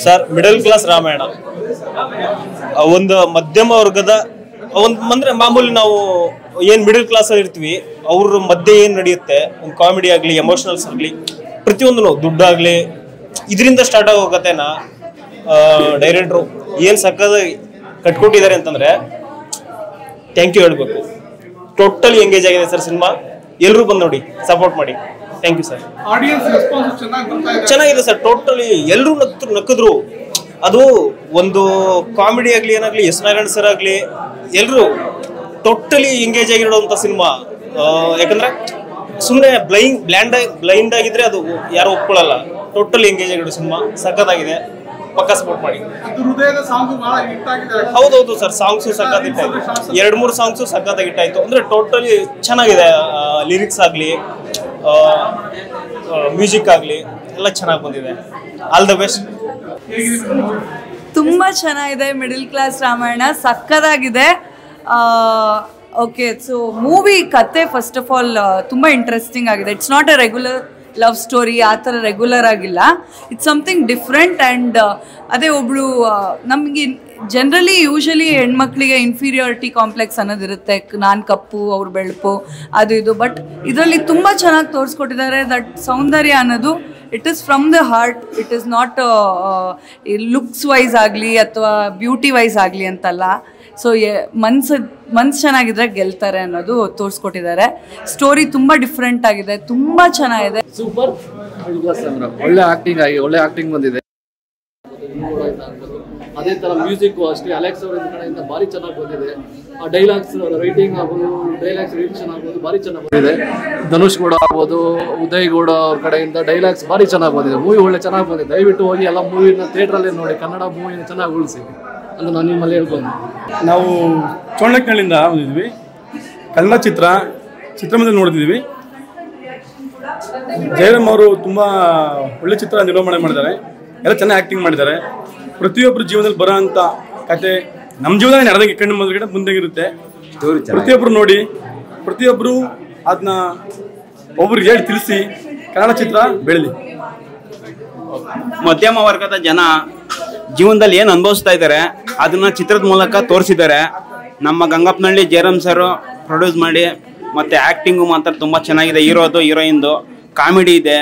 Sir middle class Ramayana ಒಂದು ಮಧ್ಯಮ ವರ್ಗದ ಅಂದ್ರೆ ಮಾಮೂಲಿ ನಾವು ಏನ್ ಮಿಡಲ್ ಕ್ಲಾಸ್ ಅಲ್ಲಿ ಇರ್ತೀವಿ ಅವ್ರ ಮಧ್ಯೆ ಏನ್ ನಡೆಯುತ್ತೆ ಒಂದು ಕಾಮಿಡಿ ಆಗ್ಲಿ ಎಮೋಷನಲ್ಸ್ ಆಗ್ಲಿ ಪ್ರತಿಯೊಂದು ದುಡ್ಡಾಗ್ಲಿ ಇದರಿಂದ ಸ್ಟಾರ್ಟ್ ಆಗೋಗತ್ತೆನಾ ಡೈರೆಕ್ಟ್ರು ಏನ್ ಸಕ್ಕದ ಕಟ್ಕೊಟ್ಟಿದ್ದಾರೆ ಅಂತಂದ್ರೆ ಥ್ಯಾಂಕ್ ಯು ಹೇಳ್ಬೇಕು. ಟೋಟಲಿ ಎಂಗೇಜ್ ಆಗಿದೆ ಸರ್ ಸಿನಿಮಾ. ಎಲ್ಲರೂ ಬಂದು ನೋಡಿ ಸಪೋರ್ಟ್ ಮಾಡಿ. Thank you sir. ಚೆನ್ನಾಗಿದೆ ಸರ್. ಟೋಟಲಿ ಎಲ್ಲರೂ ನಕ್ಕಿದ್ರು. ಅದು ಒಂದು ಕಾಮಿಡಿ ಆಗ್ಲಿ ಏನಾಗ್ಲಿ ಎಸ್ ನಾರಾಯಣ ಸರ್ ಆಗ್ಲಿ ಎಲ್ಲರೂ ಟೋಟಲಿ ಎಂಗೇಜ್ ಆಗಿರೋಂಥ ಸಿನಿಮಾ. ಯಾಕಂದ್ರೆ ಸುಮ್ಮನೆ ಬ್ಲೈಂಡ್ ಆಗಿದ್ರೆ ಅದು ಯಾರು ಒಪ್ಕೊಳ್ಳಲ್ಲ. ಟೋಟಲಿ ಎಂಗೇಜ್ ಆಗಿರೋ ಸಿನಿಮಾ ಸಖತ್ತಾಗಿದೆ. ಪಕ್ಕ ಸಪೋರ್ಟ್ ಮಾಡಿ. ಹೌದೌದು ಸರ್, ಸಾಂಗ್ಸು ಸಖತ್ ಹಿಟ್ಟಾಯ್ತು. 2-3 ಸಾಂಗ್ಸು ಸಖತ್ತಾಗಿ ಹಿಟ್ಟಾಯ್ತು. ಅಂದ್ರೆ ಟೋಟಲಿ ಚೆನ್ನಾಗಿದೆ. ಲಿರಿಕ್ಸ್ ಆಗಲಿ ಮ್ಯೂಸಿಕ್ ಆಗಲಿ ಎಲ್ಲ ಚೆನ್ನಾಗಿ ಬಂದಿದೆ. All the best. ತುಂಬ ಚೆನ್ನಾಗಿದೆ. ಮಿಡಲ್ ಕ್ಲಾಸ್ ರಾಮಾಯಣ ಸಕ್ಕತ್ತಾಗಿದೆ. ಓಕೆ, ಸೊ ಮೂವಿ ಕತೆ ಫಸ್ಟ್ ಆಫ್ ಆಲ್ ತುಂಬ ಇಂಟ್ರೆಸ್ಟಿಂಗ್ ಆಗಿದೆ. It's not A regular love story, ಆ ಥರ ರೆಗ್ಯುಲರ್ ಆಗಿಲ್ಲ. It's something different. ಆ್ಯಂಡ್ ಅದೇ ಒಬ್ಳು ನಮಗೆ ಜನರಲಿ ಯೂಶಲಿ ಹೆಣ್ಮಕ್ಳಿಗೆ ಇನ್ಫೀರಿಯಾರಿಟಿ ಕಾಂಪ್ಲೆಕ್ಸ್ ಅನ್ನೋದಿರುತ್ತೆ. ನಾನು ಕಪ್ಪು ಅವ್ರು ಬೆಳಪು ಅದು ಇದು. ಬಟ್ ಇದರಲ್ಲಿ ತುಂಬ ಚೆನ್ನಾಗಿ ತೋರಿಸ್ಕೊಟ್ಟಿದ್ದಾರೆ ದಟ್ ಸೌಂದರ್ಯ ಅನ್ನೋದು it is from the heart. It is not looks wise ಆಗಲಿ ಅಥವಾ ಬ್ಯೂಟಿ ವೈಸ್ ಆಗಲಿ ಅಂತಲ್ಲ. ಸೊ ಮನ್ಸು ಚೆನ್ನಾಗಿದ್ರೆ ಗೆಲ್ತಾರೆ ಅನ್ನೋದು ತೋರಿಸ್ಕೊಟ್ಟಿದ್ದಾರೆ. ಸ್ಟೋರಿ ತುಂಬ ಡಿಫ್ರೆಂಟ್ ಆಗಿದೆ, ತುಂಬ ಚೆನ್ನಾಗಿದೆ. ಸೂಪರ್. ಒಳ್ಳೆ ಆಕ್ಟಿಂಗ್ ಬಂದಿದೆ. ಅದೇ ತರ ಮ್ಯೂಸಿಕ್ ಅಷ್ಟೇ ಅಲೆಕ್ಸ್ ಅವರ ಕಡೆಯಿಂದ ಭಾರಿ ಚೆನ್ನಾಗಿ ಬಂದಿದೆ. ಆ ಡೈಲಾಗ್ಸ್ ರೈಟಿಂಗ್ ಆಗ್ಬೋದು, ಡೈಲಾಗ್ಸ್ ರಿಡಿಕ್ಷನ್ ಆಗ್ಬೋದು ಭಾರಿ ಚೆನ್ನಾಗಿ ಬಂದಿದೆ. ಧನುಷ್ ಗೌಡ ಆಗ್ಬೋದು, ಉದಯ್ ಗೌಡ ಅವ್ರ ಕಡೆಯಿಂದ ಡೈಲಾಗ್ಸ್ ಭಾರಿ ಚೆನ್ನಾಗಿ ಬಂದಿದೆ. ಮೂವಿ ಒಳ್ಳೆ ಚೆನ್ನಾಗಿ ಬಂದಿದೆ. ದಯವಿಟ್ಟು ಹೋಗಿ ಎಲ್ಲ ಮೂವಿನ ಥಿಯೇಟ್ರಲ್ಲೇ ನೋಡಿ. ಕನ್ನಡ ಮೂವಿನ ಚೆನ್ನಾಗಿ ಉಳಿಸಿ ಅಂತ ನಾನು ನಿಮ್ಮಲ್ಲಿ ಹೇಳ್ಬೋದು. ನಾವು ಚೋಳಕಳ್ಳಿಯಿಂದ ಬಂದಿದ್ವಿ. ಕನ್ನಡ ಚಿತ್ರಮಂದಿರ ನೋಡ್ತಿದ್ವಿ. ಜಯರಾಮ್ ಅವರು ತುಂಬ ಒಳ್ಳೆ ಚಿತ್ರ ನಿರ್ಮಾಣ ಮಾಡಿದ್ದಾರೆ. ಎಲ್ಲ ಚೆನ್ನಾಗಿ ಆ್ಯಕ್ಟಿಂಗ್ ಮಾಡಿದ್ದಾರೆ. ಪ್ರತಿಯೊಬ್ಬರು ಜೀವನದಲ್ಲಿ ಬರೋ ಅಂಥ ಕತೆ ನಮ್ಮ ಜೀವನದಲ್ಲಿ ನಡೆದಂಗೆ ಕಣ್ಣು ಮೊದಲುಗಡೆ ಮುಂದೆಗಿರುತ್ತೆ. ಪ್ರತಿಯೊಬ್ಬರು ನೋಡಿ, ಪ್ರತಿಯೊಬ್ಬರು ಅದನ್ನ ಒಬ್ರಿಗೆ ಹೇಳಿ ತಿಳಿಸಿ ಕನ್ನಡ ಚಿತ್ರ ಬೆಳೀಲಿ. ಮಧ್ಯಮ ವರ್ಗದ ಜನ ಜೀವನದಲ್ಲಿ ಏನು ಅನುಭವಿಸ್ತಾ ಇದ್ದಾರೆ ಅದನ್ನ ಚಿತ್ರದ ಮೂಲಕ ತೋರಿಸಿದ್ದಾರೆ. ನಮ್ಮ ಗಂಗಪ್ಪನಹಳ್ಳಿ ಜಯರಾಮ್ ಸರ್ ಪ್ರೊಡ್ಯೂಸ್ ಮಾಡಿ, ಮತ್ತು ಆ್ಯಕ್ಟಿಂಗು ಮಾತ್ರ ತುಂಬ ಚೆನ್ನಾಗಿದೆ. ಹೀರೋಯಿನ್ದು ಕಾಮಿಡಿ ಇದೆ,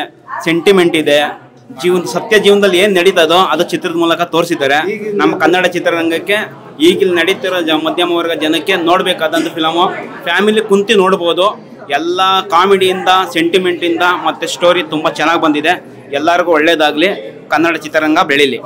ಸೆಂಟಿಮೆಂಟ್ ಇದೆ. ಸತ್ಯ ಜೀವನದಲ್ಲಿ ಏನು ನಡೀತದೋ ಅದು ಚಿತ್ರದ ಮೂಲಕ ತೋರಿಸಿದ್ದಾರೆ. ನಮ್ಮ ಕನ್ನಡ ಚಿತ್ರರಂಗಕ್ಕೆ ಈಗಿಲ್ಲಿ ನಡೀತಿರೋ ಮಧ್ಯಮ ವರ್ಗ ಜನಕ್ಕೆ ನೋಡಬೇಕಾದಂಥ ಫಿಲಮು. ಫ್ಯಾಮಿಲಿ ಕುಂತು ನೋಡ್ಬೋದು. ಎಲ್ಲ ಕಾಮಿಡಿಯಿಂದ, ಸೆಂಟಿಮೆಂಟಿಂದ ಮತ್ತು ಸ್ಟೋರಿ ತುಂಬ ಚೆನ್ನಾಗಿ ಬಂದಿದೆ. ಎಲ್ಲರಿಗೂ ಒಳ್ಳೆಯದಾಗಲಿ. ಕನ್ನಡ ಚಿತ್ರರಂಗ ಬೆಳೀಲಿ.